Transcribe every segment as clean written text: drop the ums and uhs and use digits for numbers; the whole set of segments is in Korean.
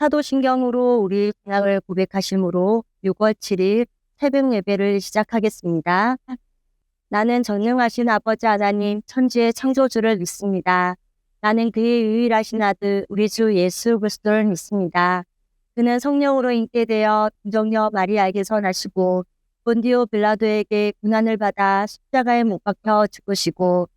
사도신경으로 우리 신앙을 고백하심으로 6월 7일 새벽 예배를 시작하겠습니다. 나는 전능하신 아버지 하나님 천지의 창조주를 믿습니다. 나는 그의 유일하신 아들 우리 주 예수 그리스도를 믿습니다. 그는 성령으로 잉태되어 동정녀 마리아에게서 나시고 본디오 빌라도에게 고난을 받아 십자가에 못 박혀 죽으시고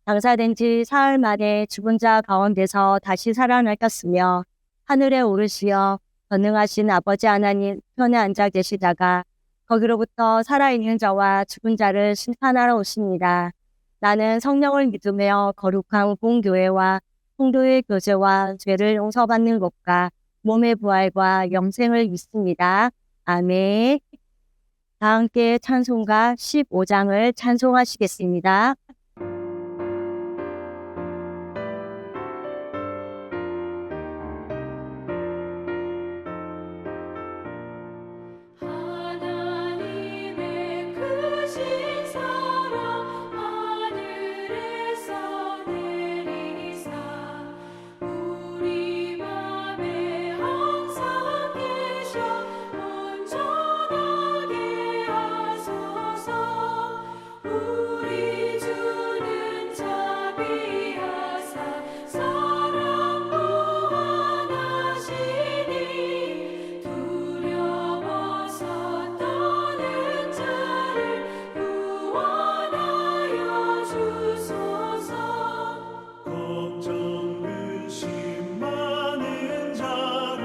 장사된 지 사흘 만에 죽은 자 가운데서 다시 살아나셨으며 하늘에 오르시어 전능하신 아버지 하나님 편에 앉아 계시다가 거기로부터 살아있는 자와 죽은 자를 심판하러 오십니다. 나는 성령을 믿으며 거룩한 공교회와 성도의 교제와 죄를 용서받는 것과 몸의 부활과 영생을 믿습니다. 아멘. 다 함께 찬송가 15장을 찬송하시겠습니다. 하나님의 크신 사랑 하늘에서 내리사 우리 맘에 항상 계셔 온전하게 하소서. 우리 주는 자비하사 사랑 무한하시니 두려워서 떠는 자를 구원하여 주소서. 걱정 근심 많은 자를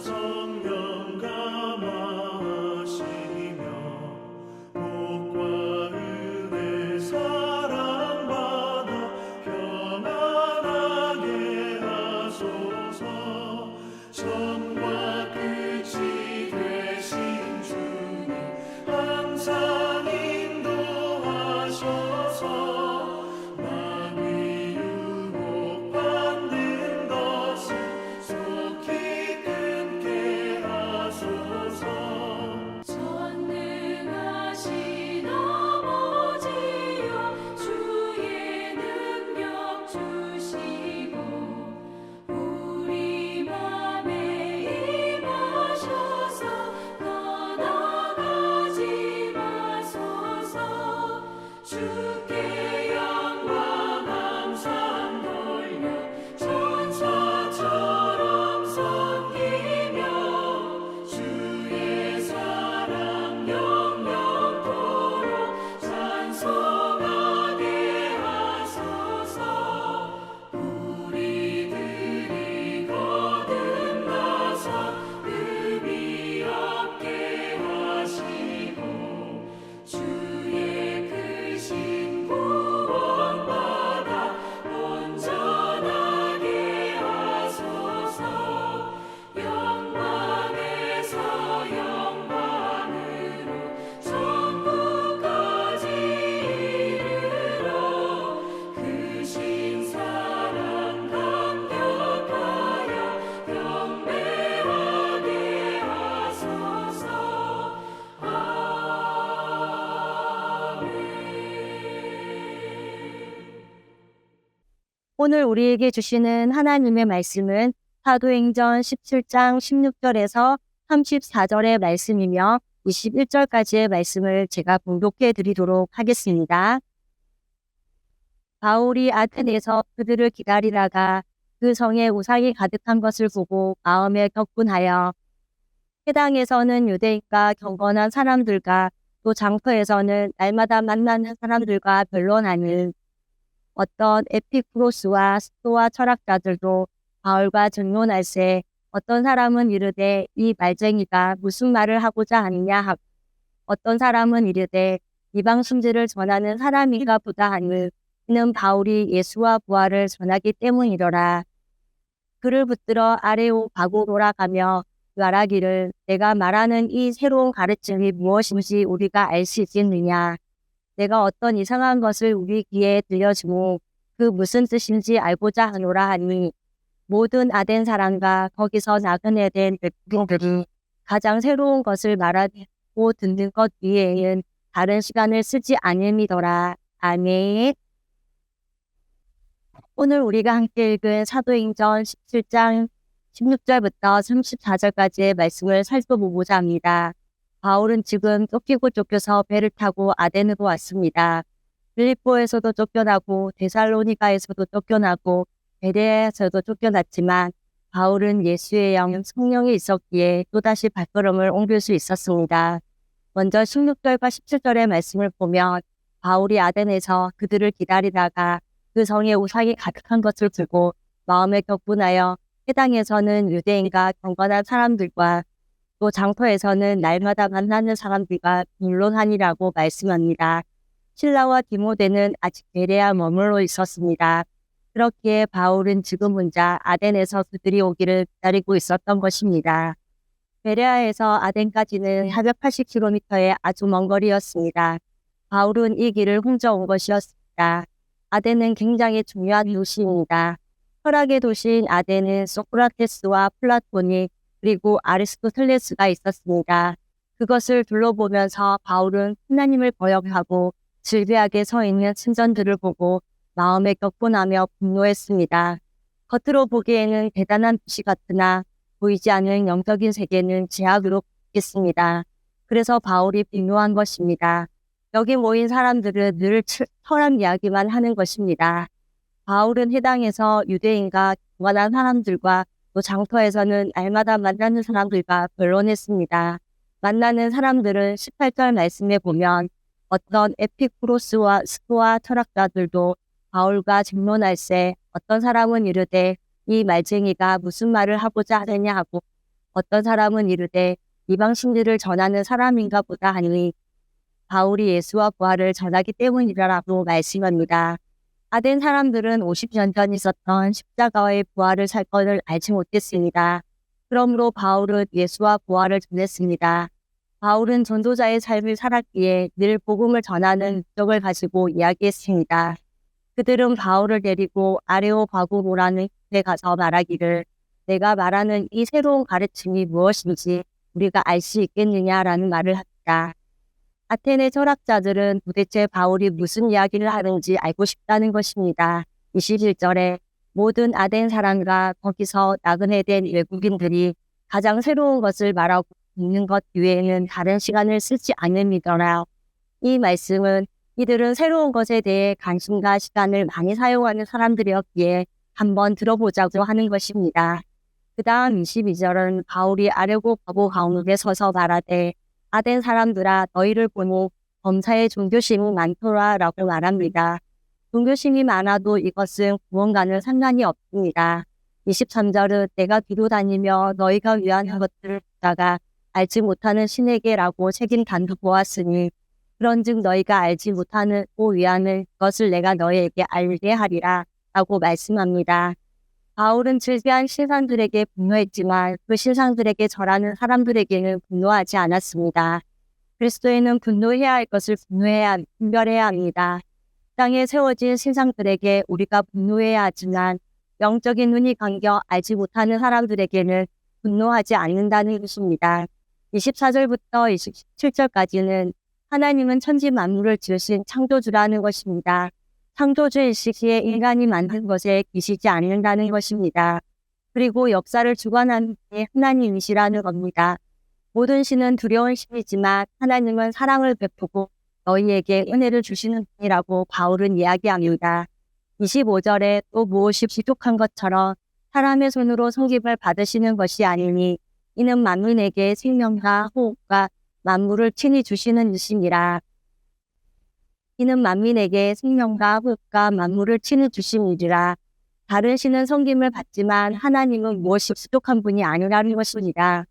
성령 감화하시며 복과 은혜 사랑받아 평안하게 하소서. 처음과 끝이 되신 주님 항상 인도하셔서 만위 유혹받는 것을 속히 끊게 하소서. 전능하신 아버지여 주의 능력 주시고 우리 맘에 임하셔서 떠나가지 마소서. 주께 영광 항상 돌려 천사처럼 섬기며 주의 사랑 영영토록 찬송하게 하소서. 우리들이 거듭나서 흠이 없게 하시고 주의 크신 구원받아 온전하게 하소서. 영광에서 영광으로 천국까지 이르러 크신 사랑 감격하여 경배하게 하소서. 오늘 우리에게 주시는 하나님의 말씀은 사도행전 17장 16절에서 34절의 말씀이며 21절까지의 말씀을 제가 봉독해 드리도록 하겠습니다. 바울이 아테네에서 그들을 기다리다가 그 성에 우상이 가득한 것을 보고 마음에 격분하여 해당에서는 유대인과 경건한 사람들과 또 장터에서는 날마다 만나는 사람들과 변론하는 어떤 에피쿠로스와 스토아 철학자들도 바울과 전론할세 어떤 사람은 이르되 이 말쟁이가 무슨 말을 하고자 하느냐 하고 어떤 사람은 이르되 이방 순지를 전하는 사람인가 보다 하니 이는 바울이 예수와 부활을 전하기 때문이더라. 그를 붙들어 아레오바고로라 가며 말하기를 내가 말하는 이 새로운 가르침이 무엇인지 우리가 알 수 있겠느냐. 내가 어떤 이상한 것을 우리 귀에 들려주고 그 무슨 뜻인지 알고자 하노라 하니 모든 아덴 사람과 거기서 나그네 된 백성들이 가장 새로운 것을 말하고 듣는 것 위에는 다른 시간을 쓰지 않음이더라. 아멘. 오늘 우리가 함께 읽은 사도행전 17장 16절부터 34절까지의 말씀을 살펴보고자 합니다. 바울은 지금 쫓기고 쫓겨서 배를 타고 아덴으로 왔습니다. 빌립보에서도 쫓겨나고 데살로니가에서도 쫓겨나고 베레아에서도 쫓겨났지만 바울은 예수의 영 성령이 있었기에 또다시 발걸음을 옮길 수 있었습니다. 먼저 16절과 17절의 말씀을 보면 바울이 아덴에서 그들을 기다리다가 그 성에 우상이 가득한 것을 보고 마음에 격분하여 해당에서는 유대인과 경건한 사람들과 또 장터에서는 날마다 만나는 사람들과 변론하니라고 말씀합니다. 실라와 디모데는 아직 베레아 머물러 있었습니다. 그렇기에 바울은 지금 혼자 아덴에서 그들이 오기를 기다리고 있었던 것입니다. 베레아에서 아덴까지는 480km의 아주 먼 거리였습니다. 바울은 이 길을 혼자 온 것이었습니다. 아덴은 굉장히 중요한 도시입니다. 철학의 도시인 아덴은 소크라테스와 플라톤이 그리고 아리스토텔레스가 있었습니다. 그것을 둘러보면서 바울은 하나님을 거역하고 질비하게 서 있는 신전들을 보고 마음에 격분하며 분노했습니다. 겉으로 보기에는 대단한 도시 같으나 보이지 않는 영적인 세계는 제약으로 있습니다. 그래서 바울이 분노한 것입니다. 여기 모인 사람들은 늘 철학 이야기만 하는 것입니다. 바울은 해당에서 유대인과 경건한 사람들과 또 장터에서는 날마다 만나는 사람들과 변론했습니다. 만나는 사람들은 18절 말씀에 보면 어떤 에피쿠로스와 스토아 철학자들도 바울과 증론할세 어떤 사람은 이르되 이 말쟁이가 무슨 말을 하고자 하느냐 하고 어떤 사람은 이르되 이방 신들을 전하는 사람인가 보다 하니 바울이 예수와 부활을 전하기 때문이라고 말씀합니다. 아덴 사람들은 50년 전 있었던 십자가의 부활을 사건을 알지 못했습니다. 그러므로 바울은 예수와 부활을 전했습니다. 바울은 전도자의 삶을 살았기에 늘 복음을 전하는 목적을 가지고 이야기했습니다. 그들은 바울을 데리고 아레오바고라는 곳에 가서 말하기를 내가 말하는 이 새로운 가르침이 무엇인지 우리가 알 수 있겠느냐라는 말을 합니다. 아테네 철학자들은 도대체 바울이 무슨 이야기를 하는지 알고 싶다는 것입니다. 21절에 모든 아덴 사람과 거기서 나그네 된 외국인들이 가장 새로운 것을 말하고 있는 것 이외에는 다른 시간을 쓰지 않음이더라. 이 말씀은 이들은 새로운 것에 대해 관심과 시간을 많이 사용하는 사람들이었기에 한번 들어보자고 하는 것입니다. 그 다음 22절은 바울이 아레고바고 가운데 서서 말하되 아덴 사람들아 너희를 보니 범사에 종교심이 많더라라고 말합니다. 종교심이 많아도 이것은 구원과는 상관이 없습니다. 23절은 내가 뒤로 다니며 너희가 위한 것들을 보다가 알지 못하는 신에게라고 책임 단도 보았으니 그런즉 너희가 알지 못하는 위하는 것을 내가 너희에게 알게 하리라 라고 말씀합니다. 바울은 질비한 신상들에게 분노했지만 그 신상들에게 절하는 사람들에게는 분노하지 않았습니다. 그리스도인은 분노해야 할 것을 분별해야 합니다. 땅에 세워진 신상들에게 우리가 분노해야 하지만 영적인 눈이 감겨 알지 못하는 사람들에게는 분노하지 않는다는 것입니다. 24절부터 27절까지는 하나님은 천지 만물을 지으신 창조주라는 것입니다. 창조주일 시기에 인간이 만든 것에 기시지 않는다는 것입니다. 그리고 역사를 주관하는 게 하나님이시라는 겁니다. 모든 신은 두려운 신이지만 하나님은 사랑을 베푸고 너희에게 은혜를 주시는 분이라고 바울은 이야기합니다. 25절에 또 무엇이 부족한 것처럼 사람의 손으로 섬김을 받으시는 것이 아니니 이는 만민에게 생명과 호흡과 만물을 친히 주시는 이시니라. 이는 만민에게 생명과 호흡과 만물을 친히 주심이라. 다른 신은 섬김을 받지만 하나님은 무엇이 부족한 분이 아니라는 것입니다.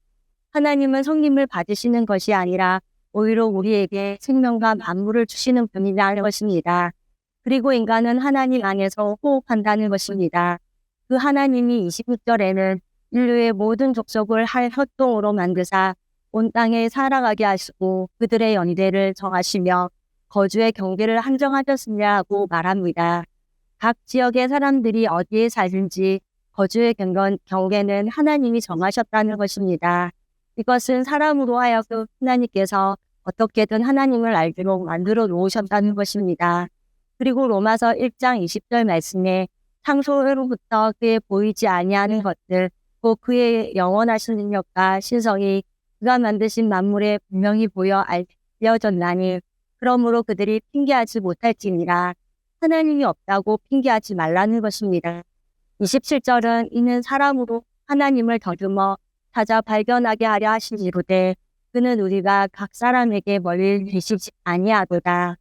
하나님은 섬김을 받으시는 것이 아니라 오히려 우리에게 생명과 만물을 주시는 분이라는 것입니다. 그리고 인간은 하나님 안에서 호흡한다는 것입니다. 그 하나님이 26절에는 인류의 모든 족속을 할 협동으로 만드사 온 땅에 살아가게 하시고 그들의 연대를 정하시며 거주의 경계를 한정하셨으냐고 말합니다. 각 지역의 사람들이 어디에 살든지 거주의 경계는 하나님이 정하셨다는 것입니다. 이것은 사람으로 하여금 하나님께서 어떻게든 하나님을 알도록 만들어 놓으셨다는 것입니다. 그리고 로마서 1장 20절 말씀에 창조로부터 그의 보이지 아니하는 것들 그리고 그의 영원하신 능력과 신성이 그가 만드신 만물에 분명히 보여 알려졌나니 그러므로 그들이 핑계하지 못할지니라. 하나님이 없다고 핑계하지 말라는 것입니다. 27절은 이는 사람으로 하나님을 더듬어 찾아 발견하게 하려 하시니로되 그는 우리가 각 사람에게 멀리 계시지 아니하도다.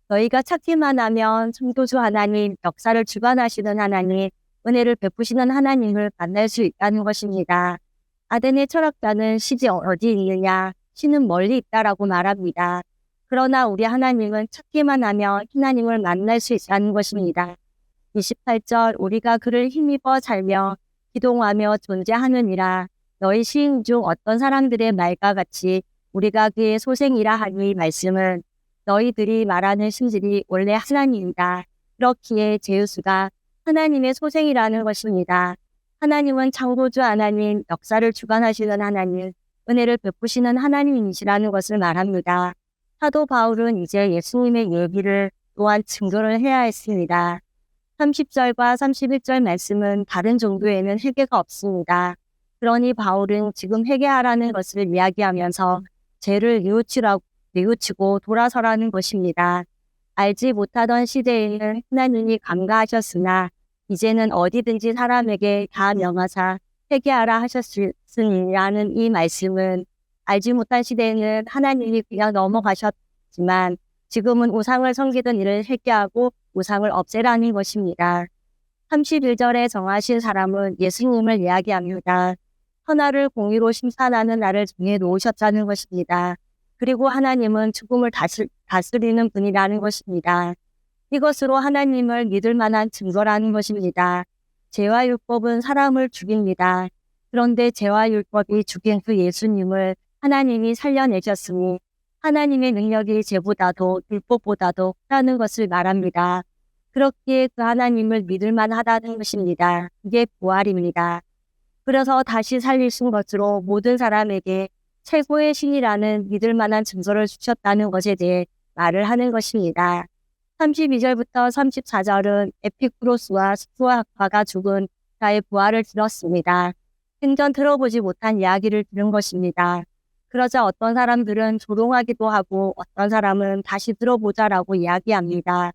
너희가 찾기만 하면 창조주 하나님, 역사를 주관하시는 하나님, 은혜를 베푸시는 하나님을 만날 수 있다는 것입니다. 아덴의 철학자는 시지 어디 있느냐, 시는 멀리 있다라고 말합니다. 그러나 우리 하나님은 찾기만 하면 하나님을 만날 수 있다는 것입니다. 28절 우리가 그를 힘입어 살며 기동하며 존재하느니라. 너희 시인 중 어떤 사람들의 말과 같이 우리가 그의 소생이라 하니 말씀은 너희들이 말하는 신들이 원래 하나님이다. 그렇기에 제우스가 하나님의 소생이라는 것입니다. 하나님은 창조주 하나님, 역사를 주관하시는 하나님, 은혜를 베푸시는 하나님이시라는 것을 말합니다. 사도 바울은 이제 예수님의 얘기를 또한 증거를 해야 했습니다. 30절과 31절 말씀은 다른 종교에는 회개가 없습니다. 그러니 바울은 지금 회개하라는 것을 이야기하면서 죄를 뉘우치고 돌아서라는 것입니다. 알지 못하던 시대에는 하나님이 감가하셨으나 이제는 어디든지 사람에게 다 명하사 회개하라 하셨으니라는 이 말씀은 알지 못한 시대에는 하나님이 그냥 넘어가셨지만 지금은 우상을 섬기던 일을 회개하고 우상을 없애라는 것입니다. 31절에 정하신 사람은 예수님을 이야기합니다. 천하를 공의로 심판하는 날을 정해 놓으셨다는 것입니다. 그리고 하나님은 죽음을 다스리는 분이라는 것입니다. 이것으로 하나님을 믿을 만한 증거라는 것입니다. 죄와 율법은 사람을 죽입니다. 그런데 죄와 율법이 죽인 그 예수님을 하나님이 살려내셨으니 하나님의 능력이 죄보다도 율법보다도 크다는 것을 말합니다. 그렇기에 그 하나님을 믿을 만하다는 것입니다. 이게 부활입니다. 그래서 다시 살리신 것으로 모든 사람에게 최고의 신이라는 믿을 만한 증거를 주셨다는 것에 대해 말을 하는 것입니다. 32절부터 34절은 에피쿠로스와 스토아과가 죽은 자의 부활을 들었습니다. 생전 들어보지 못한 이야기를 들은 것입니다. 그러자 어떤 사람들은 조롱하기도 하고 어떤 사람은 다시 들어보자라고 이야기합니다.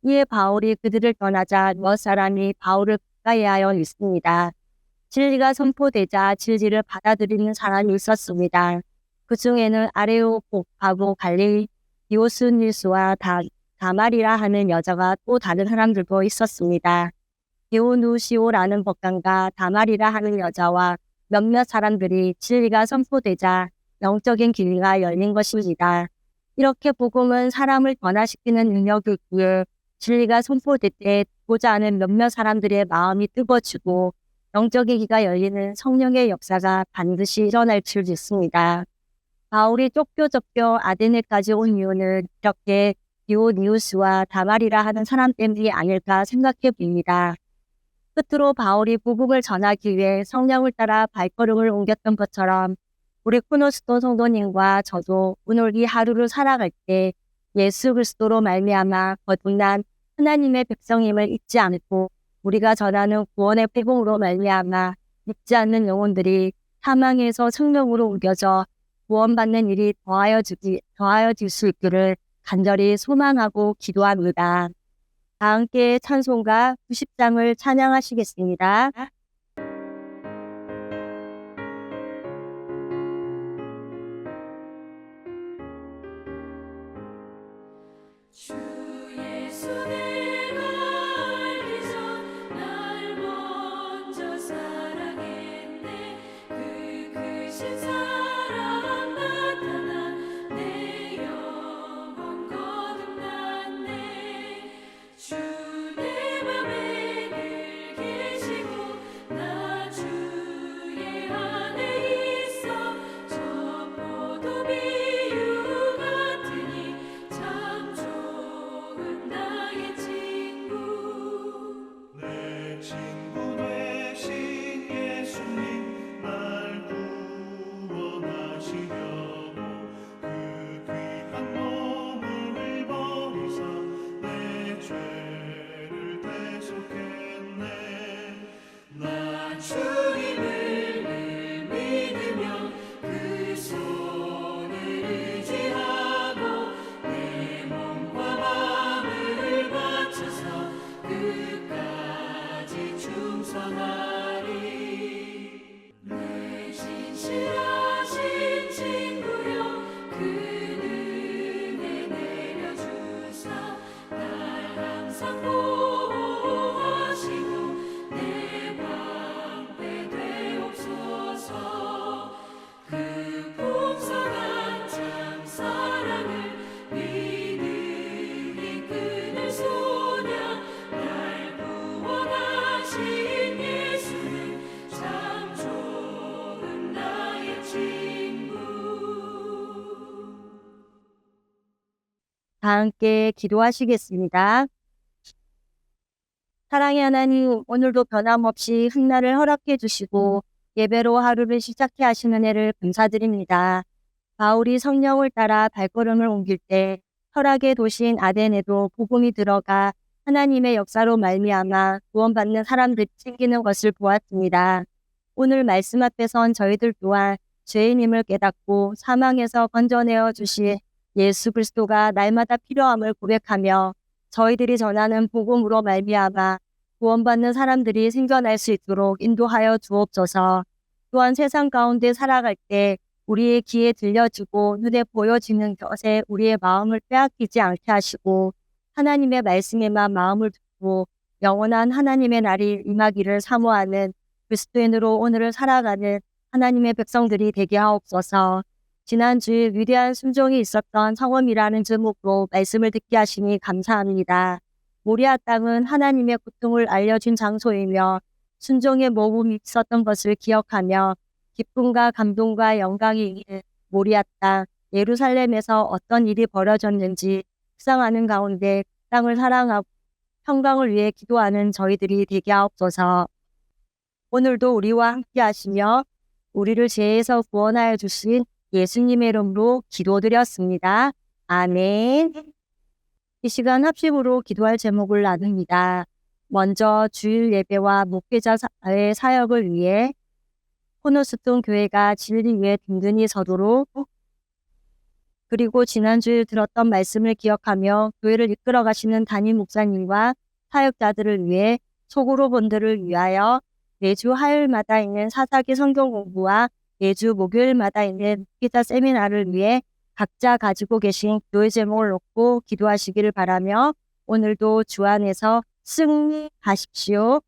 이에 바울이 그들을 떠나자 몇 사람이 바울을 가까이하여 있습니다. 진리가 선포되자 진리를 받아들이는 사람이 있었습니다. 그 중에는 아레오복하고 갈릴리 디오스니스와 다말이라 하는 여자가 또 다른 사람들도 있었습니다. 디오누시오라는 법관과 다말이라 하는 여자와 몇몇 사람들이 진리가 선포되자 영적인 길이가 열린 것입니다. 이렇게 복음은 사람을 변화시키는 능력이기에 진리가 선포될 때 듣고자 하는 몇몇 사람들의 마음이 뜨거워지고 영적인 귀가 열리는 성령의 역사가 반드시 일어날 줄 믿습니다. 바울이 쫓겨 아데네까지 온 이유는 이렇게 디오니우스와 다말이라 하는 사람 때문이 아닐까 생각해 봅니다. 끝으로 바울이 복음을 전하기 위해 성령을 따라 발걸음을 옮겼던 것처럼 우리 코노스도 성도님과 저도 오늘 이 하루를 살아갈 때 예수 그리스도로 말미암아 거듭난 하나님의 백성임을 잊지 않고 우리가 전하는 구원의 복음으로 말미암아 믿지 않는 영혼들이 사망에서 생명으로 옮겨져 구원받는 일이 더하여질 수 있기를 간절히 소망하고 기도합니다. 다 함께 찬송가 90장을 찬양하시겠습니다. 주 예수 내가 알기 전 날 먼저 사랑했네. 그 크신 사랑 나타나 내 영혼 거듭났네. 주 내 맘에 늘 계시고 나 주의 안에 있어. 저 포도 비유 같으니 참 좋은 나의 다 함께 기도하시겠습니다. 사랑의 하나님, 오늘도 변함없이 흠날을 허락해 주시고 예배로 하루를 시작해 하시는 은혜를 감사드립니다. 바울이 성령을 따라 발걸음을 옮길 때 철학의 도시인 아덴에도 복음이 들어가 하나님의 역사로 말미암아 구원받는 사람들이 생기는 것을 보았습니다. 오늘 말씀 앞에 선 저희들 또한 죄인임을 깨닫고 사망에서 건져내어 주신 예수 그리스도가 날마다 필요함을 고백하며 저희들이 전하는 복음으로 말미암아 구원받는 사람들이 생겨날 수 있도록 인도하여 주옵소서. 또한 세상 가운데 살아갈 때 우리의 귀에 들려지고 눈에 보여지는 것에 우리의 마음을 빼앗기지 않게 하시고 하나님의 말씀에만 마음을 두고 영원한 하나님의 날이 임하기를 사모하는 그리스도인으로 오늘을 살아가는 하나님의 백성들이 되게 하옵소서. 지난주에 위대한 순종이 있었던 성험이라는 제목으로 말씀을 듣게 하시니 감사합니다. 모리아 땅은 하나님의 고통을 알려준 장소이며 순종의 모범이 있었던 것을 기억하며 기쁨과 감동과 영광이 있는 모리아 땅 예루살렘에서 어떤 일이 벌어졌는지 묵상하는 가운데 땅을 사랑하고 평강을 위해 기도하는 저희들이 되게 하옵소서. 오늘도 우리와 함께 하시며 우리를 죄에서 구원하여 주신 예수님의 이름으로 기도드렸습니다. 아멘. 이 시간 합심으로 기도할 제목을 나눕니다. 먼저 주일 예배와 목회자의 사역을 위해 코너스톤 교회가 진리 위에 든든히 서도록, 그리고 지난주에 들었던 말씀을 기억하며 교회를 이끌어 가시는 담임 목사님과 사역자들을 위해 속으로 본들을 위하여 매주 화요일마다 있는 사사기 성경 공부와 매주 목요일마다 있는 목회자 세미나를 위해 각자 가지고 계신 기도의 제목을 놓고 기도하시기를 바라며 오늘도 주 안에서 승리하십시오.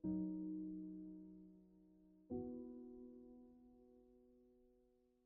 주님